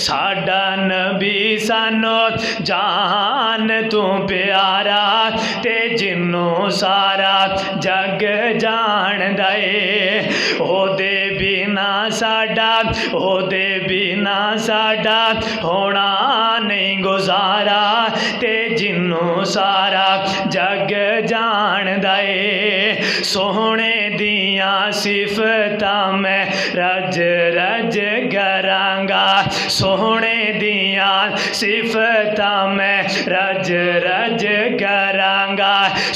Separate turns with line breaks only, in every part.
साडा नबी सानो जान तू प्यारा ते जिन्नों सारा जग जानदा ए ओदे बिना साडा होना नहीं गुजारा ते जिन्नों सारा जग जानदा ए सोहणे दियां सिफतां मैं रज रज करांगा सोहणे दियां सिफतां मैं रज रज करांगा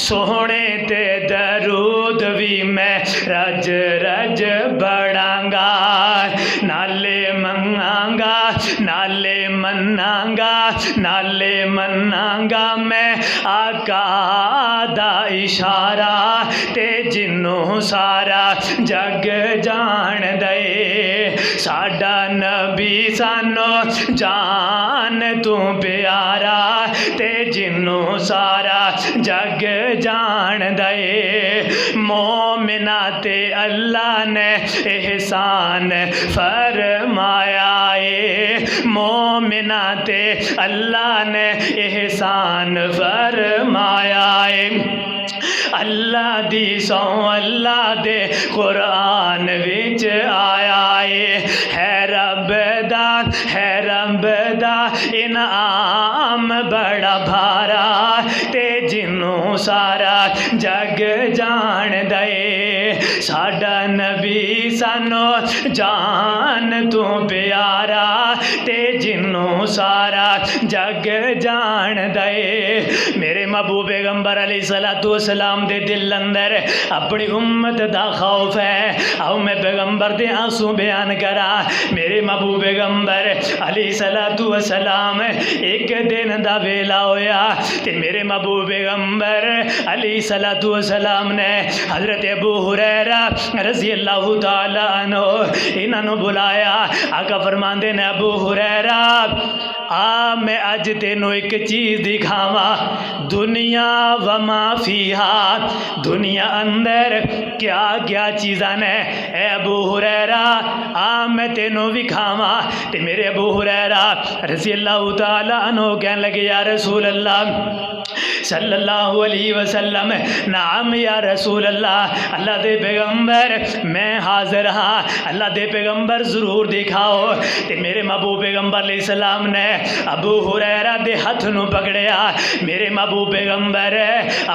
सोहणे ते दरूद भी मैं रज रज बढ़ांगा नाले मनांगा मैं आका दा इशारा ते जिन्नों सारा जग जान दे साडा नबी सानो जान तू प्यारा ते जिन्नों सारा जग जान दे मोमिना ते अल्लाह ने एहसान फरमाया ए मोमिना ते अल्लाह ने एहसान फरमाया ए अल्लाह दी सौ अल्लाह दे कुरान विच आया है रब दा इनाम बड़ा भारा ते जिन्नों सारा जग जान दे साडा नबी सानो जान तू प्यारा ते जिन्नों सारा जग जान दे मेरे महबूब पैगंबर अलैहिस्सलातु वस्सलाम दे दिल अंदर अपनी उम्मत दा खौफ है आओ मैं पैगंबर दे आंसू बयान करा मेरे महबूब पैगंबर अलैहिस्सलातु वस्सलाम एक दिन दा वेला होया ते मेरे महबूब पैगंबर अलैहिस्सलातु वस्सलाम ने हजरत अबू हुरैरा रज़ी अल्लाह तआला अन्हु इन्हां नूं बुलाया आका फरमांदे ने अबू हुरैरा आ मैं अज तेनों एक चीज़ दिखावा दुनिया वमा फीहा दुनिया अंदर क्या क्या चीज़ां ने ए अबू हुरैरा आ मैं तेनों विखावा ते मेरे अबू हुरैरा रज़ी अल्लाह तआला अन्हु कहने लगे या रसूल अल्लाह सल्लल्लाहु अलैहि वसल्लम नाम या रसूल अल्लाह अल्लाह दे पैगंबर मैं हाजिर हाँ अल्लाह दे पैगंबर ज़रूर दिखाओ ते मेरे महबूब पैगंबर अलैहिस्सलाम ने अबू हुरैरा दे हथ नूं पकड़िया मेरे महबूब पैगंबर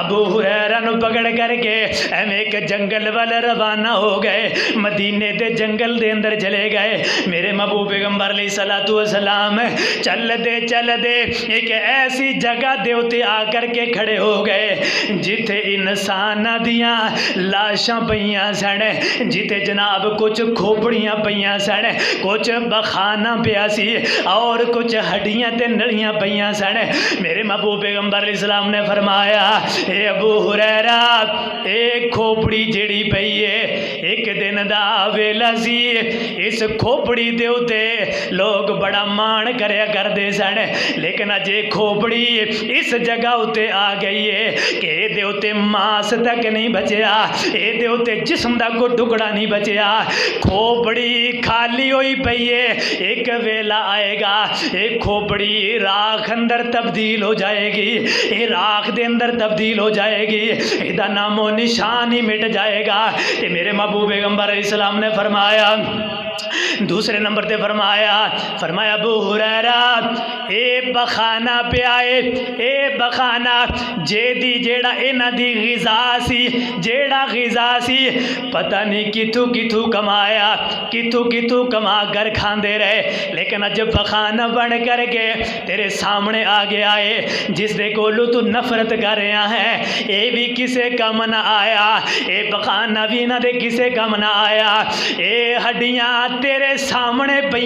अबू हुरैरा नूं पकड़ करके एवें एक जंगल वाल रवाना हो गए मदीने दे जंगल दे अंदर चले गए मेरे महबूब पैगंबर अलैहिस्सलातु वस्सलाम चलदे एक ऐसी जगह दे उत्ते आकर के खड़े हो गए जिथे इंसान दियां लाशां पईयां सन जिथे जनाब कुछ खोपड़ियां पईयां सन कुछ बखाना पिया सी और कुछ हड्डियां ते नलियां पईयां सन मेरे महबूब पैगंबर अलैहिस्सलाम ने फरमाया ए अबू हुरैरा एक खोपड़ी जेड़ी पई है एक दिन दा वेला सी इस खोपड़ी दे उत्ते लोग बड़ा मान करया करदे सन लेकिन अज खोपड़ी इस जगह उत्ते आ गई है कि ये उत्ते मांस तक नहीं बचया ये उत्ते जिस्म का कोई टुकड़ा नहीं बचया खोपड़ी खाली हुई पई है एक वेला आएगा ये खोपड़ी राख अंदर तब्दील हो जाएगी ये राख दे अंदर तब्दील हो जाएगी इसका नामो निशान ही मिट जाएगा ते मेरे महबूब पैगंबर अलैहिस्सलाम ने फरमाया दूसरे नंबर पे फरमाया अबू हुरैरा ए बखाना पे आए ए बखाना जेदी जेड़ा इन्हां दी ग़िज़ा सी पता नहीं कितों कितों कमाया कितों कमा कर खांदे रहे लेकिन अज बखाना बन कर के तेरे सामने आ गया है जिस दे कोलों तू नफरत कर रहा है ये भी किसे कम ना आया ये बखाना भी इन्हां दे किसे कम ना आया ये हड्डियां तेरे सामने पई